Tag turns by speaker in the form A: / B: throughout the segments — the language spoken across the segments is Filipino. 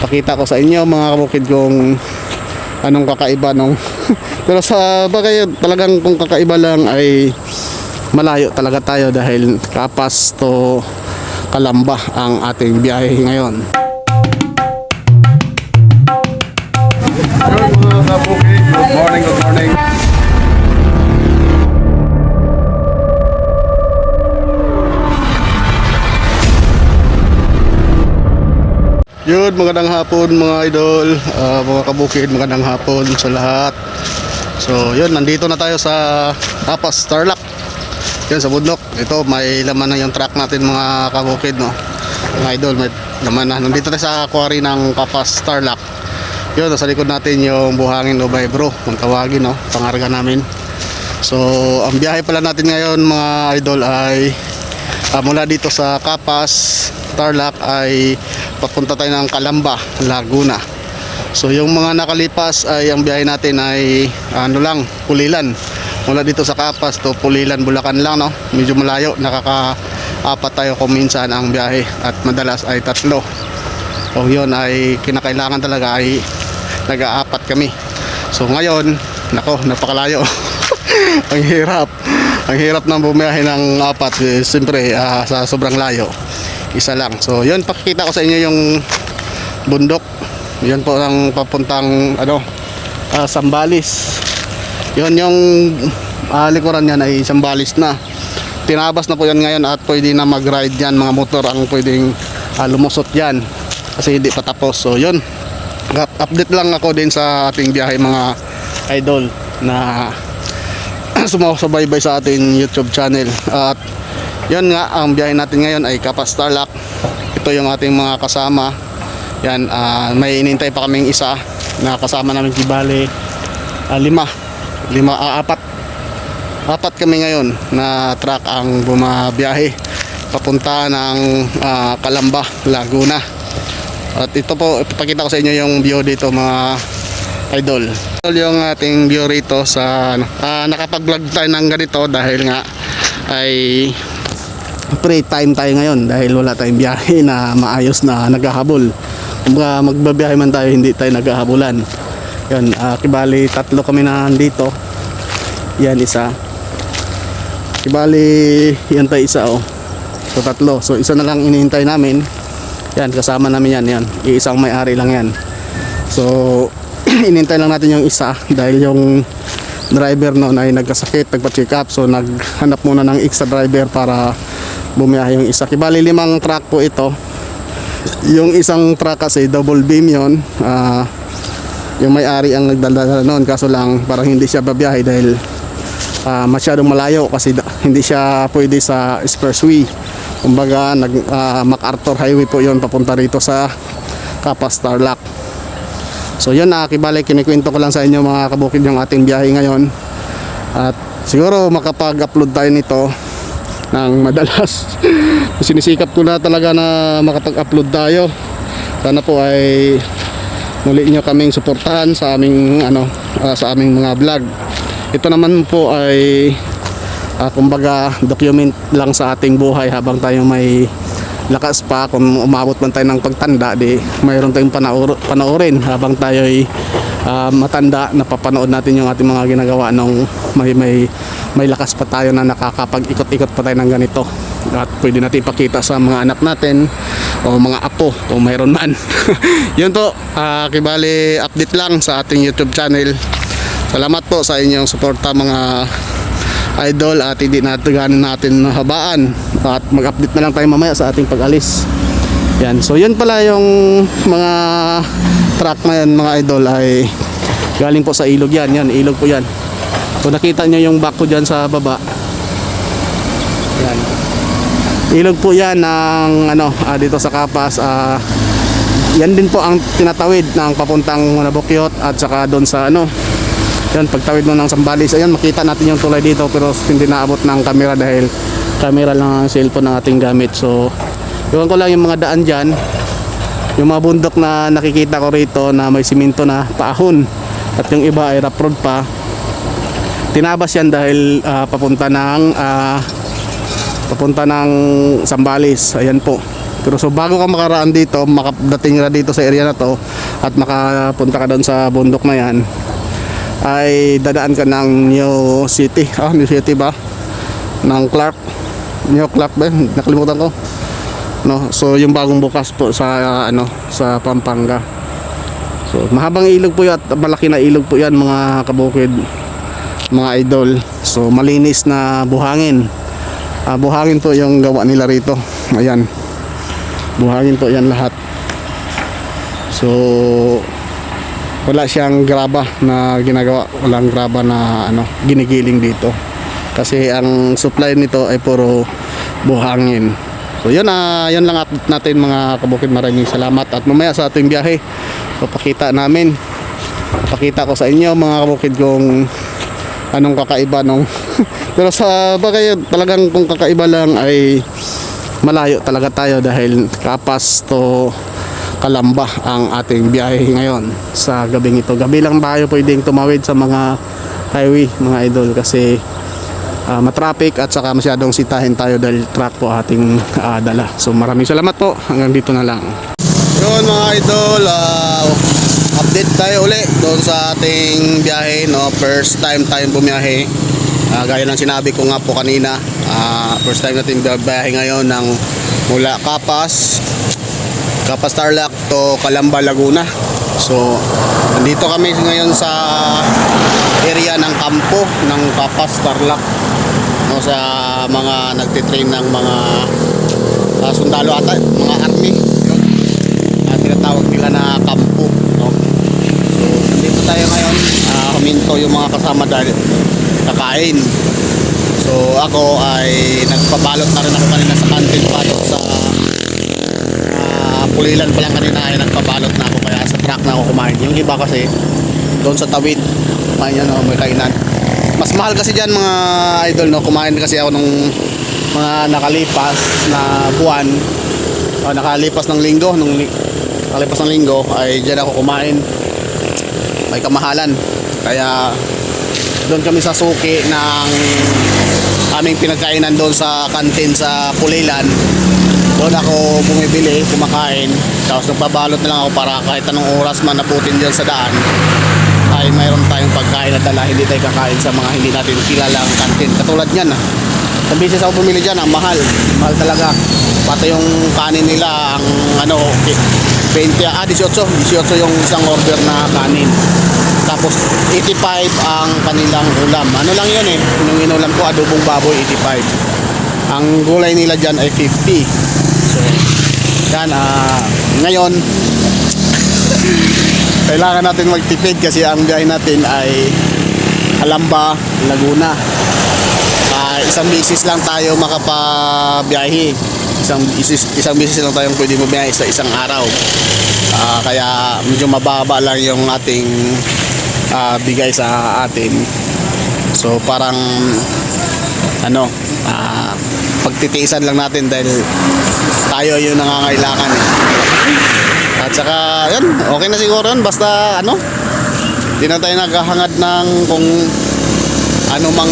A: Pakita ko sa inyo mga kabukid kung anong kakaiba nung pero sa bagay talagang kung kakaiba lang ay malayo talaga tayo dahil Kapas to Calamba ang ating biyahe ngayon.
B: Good mga kabukid, good morning, good morning.
A: Yun, magandang hapon mga idol, mga kabukid, magandang hapon sa lahat. So yun, nandito na tayo sa Kapas Tarlac. Yun sa bundok. Ito may laman na yung truck natin mga kabukid, no. Mga idol, may laman na. Nandito tayo sa quarry ng Kapas Tarlac. Yun, nasa likod natin yung Buhangin Ubay Bro, kung tawagin, no, pangarga namin. So ang biyahe pala natin ngayon mga idol ay mula dito sa Kapas Tarlac ay papunta tayo ng Calamba, Laguna. So yung mga nakalipas ay ang biyahe natin ay ano lang, Pulilan. Mula dito sa Kapas to Pulilan, Bulacan lang, no. Medyo malayo, nakaka-apat tayo kung minsan ang biyahe at madalas ay tatlo. So yun ay kinakailangan talaga ay nag-aapat kami. So ngayon, nako, napakalayo. Ang hirap. Ang hirap ng bumiyahe ng apat. Siyempre sa sobrang layo, isa lang. So yun, pakikita ko sa inyo yung bundok. Yun po ang papuntang Zambales. Yun yung likuran yan ay Zambales na. Tinabas na po yan ngayon at pwede na mag-ride yan. Mga motor ang pwedeng lumusot yan kasi hindi pa tapos. So yun, update lang ako din sa ating biyahe mga idol na sumusubaybay sa ating YouTube channel. At yun nga, ang biyahe natin ngayon ay Kapas Tarlac. Ito yung ating mga kasama. Yan, may inintay pa kaming isa na kasama namin, Kibale, apat kami ngayon na truck ang bumabiyahe papunta ng Calamba, Laguna. At ito po, ipapakita ko sa inyo yung view dito mga idol. Yung ating view rito sa nakapag-vlog tayo ng ganito dahil nga ay free time tayo ngayon dahil wala tayong biyahe na maayos na naghahabol. Kung magbabiyahe man tayo, hindi tayo naghahabulan. Yan, Kibali, tatlo kami na dito. Yan, isa. Kibali, yan tayo isa, oh. So tatlo. So isa na lang inihintay namin. Yan, kasama namin yan. Yan, iisang may-ari lang yan. So inihintay lang natin yung isa dahil yung driver noon ay nagkasakit, nagpa-check up. So naghanap muna ng extra driver para bumiyahe yung isa. Kibali 5 truck po ito. Yung isang truck kasi double beam yon. Yung may-ari ang nagdadala noon, kaso lang parang hindi siya babiyahe dahil masyadong malayo kasi hindi siya pwede sa expressway. Kumbaga MacArthur Highway po yon papunta rito sa Kapas Tarlac. So yun, Kibali, kinikwento ko lang sa inyo mga kabukid yung ating biyahe ngayon. At siguro makapag-upload tayo nito ng madalas. Sinisikap ko na talaga na makapag-upload tayo. Sana po ay muli nyo kaming suportahan sa aming sa aming mga vlog. Ito naman po ay kumbaga document lang sa ating buhay habang tayo may lakas pa. Kung umabot man tayo ng pagtanda, di mayroon tayong panoorin habang tayo ay matanda, napapanood natin yung ating mga ginagawa nung may lakas pa tayo na nakakapag-ikot-ikot pa tayo ng ganito. At pwede natin ipakita sa mga anak natin o mga apo kung mayroon man. Yun po, Kibali, update lang sa ating YouTube channel. Salamat po sa inyong suporta mga idol at hindi natin habaan at mag-update na lang tayo mamaya sa ating pag-alis. Yan, so yun pala yung mga truck na yan mga idol ay galing po sa ilog yan. Yan, ilog po yan. So nakita nyo yung back ko dyan sa baba. Yan, ilog po yan ng dito sa Kapas. Yan din po ang tinatawid ng papuntang Nabukyot at saka doon sa yan, pagtawid mo ng Zambales. Ayan, makita natin yung tulay dito pero hindi naabot ng camera dahil camera lang ang cellphone ng ating gamit. So iwan ko lang yung mga daan dyan, yung mga bundok na nakikita ko rito na may simento na paahon at yung iba ay rough road pa. Tinabas yan dahil papunta ng Zambales. Ayan po. Pero so bago ka makaraan dito, makadating ka dito sa area na to at makapunta ka doon sa bundok na yan, ay dadaan ka ng New City. New City ba? Ng Clark. New Clark ba? Nakalimutan ko. No, so yung bagong bukas po sa sa Pampanga. So mahabang ilog po 'yan at malaki na ilog po 'yan mga kabukid, mga idol. So malinis na buhangin. Buhangin po yung gawa nila rito. Ayan. Buhangin po 'yan lahat. So wala siyang graba na ginagawa, walang graba na ginigiling dito. Kasi ang supply nito ay puro buhangin. So yun lang update natin mga kabukid. Maraming salamat at mamaya sa ating biyahe papakita ko sa inyo mga kabukid kung anong kakaiba nung pero sa bagay talagang kung kakaiba lang ay malayo talaga tayo dahil Kapas to Calamba ang ating biyahe ngayon sa gabing ito. Gabi lang tayo pwedeng tumawid sa mga highway mga idol kasi matraffic at saka masyadong sitahin tayo dahil truck po ating dala. So maraming salamat po, hanggang dito na lang. Yun mga idol, update tayo uli doon sa ating biyahe, no? First time tayong bumiyahe. Gaya ng sinabi ko nga po kanina, first time natin biyahe ngayon ng mula Kapas Tarlac to Calamba, Laguna. So nandito kami ngayon sa area ng kampo ng Kapas Tarlac, no, sa mga nagtitrain ng mga sundalo ata, mga army. Tinatawag nila na kampo, no? So nandito tayo ngayon, huminto yung mga kasama dahil kakain. So ako ay nagpabalot na rin ako kanina sa canteen pa doon sa Pulilan pa lang kanina ay nagpabalot na ako, kaya sa truck na ako kumain. Yung iba kasi doon sa tawid kumain yan, may kainan. Mas mahal kasi dyan mga idol, no? Kumain kasi ako nung mga nakalipas na buwan, nakalipas ng linggo, ay dyan ako kumain. May kamahalan, kaya doon kami sa suki ng aming pinagkainan doon sa kantin sa Pulilan. Doon ako bumibili, kumakain, tapos nagpabalot na lang ako para kahit anong oras man naputin dyan sa daan ay mayroon tayong pagkain na dala, hindi tayo kakain sa mga hindi natin kilalang kantin. Katulad yan, sa business ako bumili dyan, mahal talaga. Pati yung kanin nila, ang 18 yung isang order na kanin. Tapos 85 ang kanilang ulam. Ano lang yun yung inulam ko, adobong baboy, 85. Ang gulay nila dyan ay 50. So yan, ngayon kailangan natin magtipid kasi ang biyahe natin ay Calamba, Laguna. Isang bisis lang tayo makapabiyahe. Isang bisis lang tayong pwede mabiyahe sa isang araw. Kaya medyo mababa lang yung ating bigay sa atin. So parang pagtitiisan lang natin dahil tayo yung nangangailangan At saka yan, okay na siguro yun, basta hindi na tayo naghahangad ng kung ano mang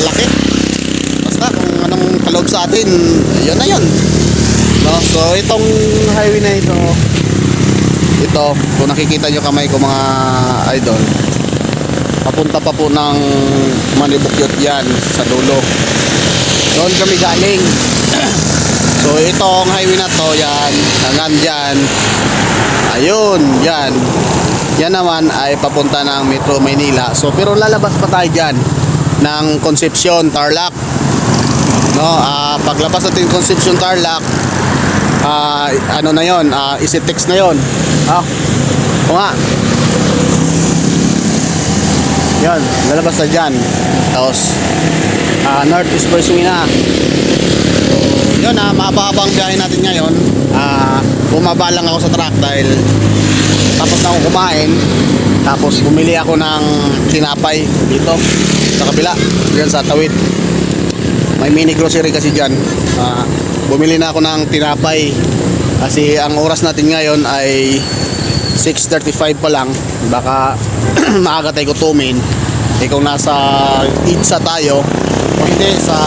A: laki. Basta kung anong kaloob sa atin, yun na yun, no? So itong highway na ito, kung nakikita nyo kamay ko mga idol, papunta pa po ng Manibukyot yan sa dulo. Doon kami galing. So itong highway na to, yan hanggang dyan, ayun, yan naman ay papunta ng Metro Manila. So pero lalabas pa tayo dyan ng Concepcion, Tarlac, no? Paglabas natin Concepcion, Tarlac, na yon, EasyTex na yon. O nga, yan, lalabas na dyan. Tapos North Expressway na. So yun, mahaba-habang biyahe natin ngayon. Bumaba lang ako sa truck dahil tapos na ako kumain. Tapos bumili ako ng tinapay dito sa kabila, dyan sa tawid. May mini grocery kasi dyan. Bumili na ako ng tinapay kasi ang oras natin ngayon ay 6:35 pa lang. Baka maaga tayo gutumin. Kung nasa Itza tayo o hindi sa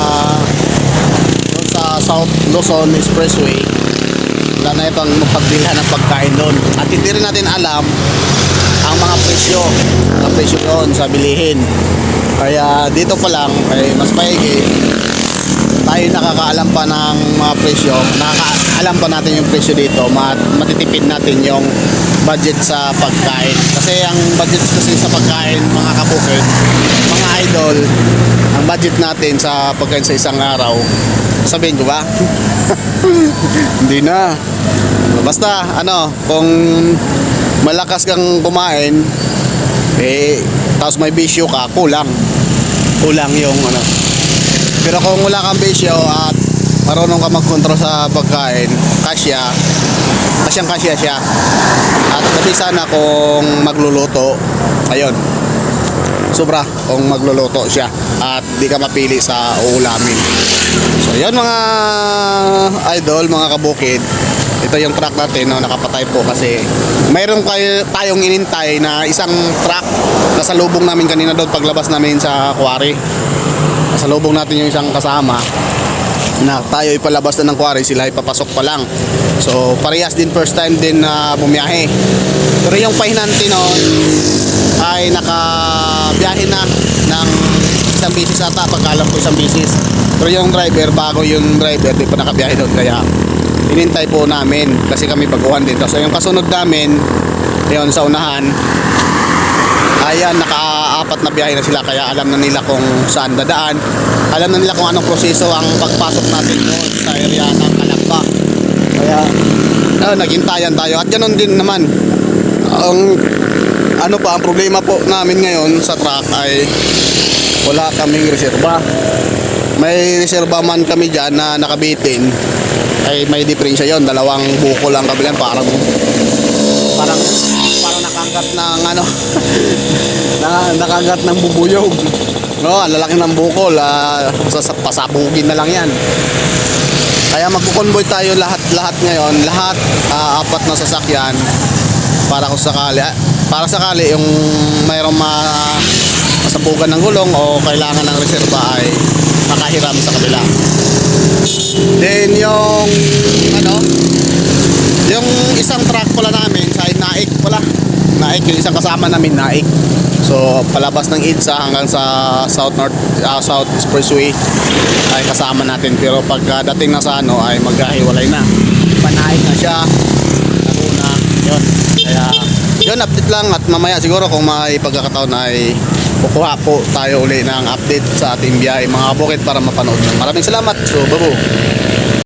A: South Luzon Expressway, Wala na itong magpagbilhan ng pagkain doon. At hindi rin natin alam ang mga presyo doon sa bilihin. Kaya dito pa lang ay mas maigi tayo nakakaalam pa ng mga presyo, nakakaalam pa natin yung presyo dito, matitipid natin yung budget sa pagkain. Kasi ang budget kasi sa pagkain, mga kabukid, mga idol, ang budget natin sa pagkain sa isang araw, sabihin ko ba? Hindi na. Basta kung malakas kang kumain, tapos may bisyo ka, kulang yung Pero kung wala kang bisyo at marunong ka mag-control sa pagkain, kasyang-kasya siya. At sabi sana kung magluluto, ayun, sobra kung magluluto siya at di ka mapili sa uulamin. So yun mga idol, mga kabukid, ito yung truck natin, nakapatay po kasi mayroon tayong inintay na isang truck na salubong namin kanina doon paglabas namin sa quarry. Salubong natin yung isang kasama na tayo ipalabas na ng quarry, sila ipapasok pa lang. So parehas din, first time din na bumiyahe. Pero yung pahinanti noon ay nakabiyahe na ng isang bisis ata, pagkalam ko isang bisis. Pero yung driver, bago yung driver, di pa nakabiyahe doon. Kaya inintay po namin kasi kami baguhan dito. So yung kasunod namin, yun sa unahan, ayan, naka-apat na biyahe na sila, kaya alam na nila kung saan dadaan, alam na nila kung anong proseso ang pagpasok natin doon sa area ng Kalamba. Kaya naghintayan tayo at ganoon din naman ang ang problema po namin ngayon sa truck ay wala kaming reserba. May reserba man kami dyan na nakabitin, ay may diferensya yon, dalawang buko lang kabilang, parang nakagat ng nakagat ng bubuyog. Ang lalaki ng bukol, pasabugin na lang yan. Kaya magkukonvoy tayo lahat ngayon, apat na sasakyan para sakali yung mayroong masabugan ng gulong o kailangan ng reserba ay makahiram sa kabila. Then yung yung isang truck pala namin sa Naik yung isang kasama namin, Naik. So palabas ng EDSA hanggang sa South Expressway ay kasama natin, pero pagdating na sa ay maghihiwalay na. Panaik na siya, Laguna, yun. Kaya yun, update lang, at mamaya siguro kung may pagkakataon ay kukuha po tayo uli ng update sa ating biyahe, mga kabukid, para mapanood. Maraming salamat. So babo.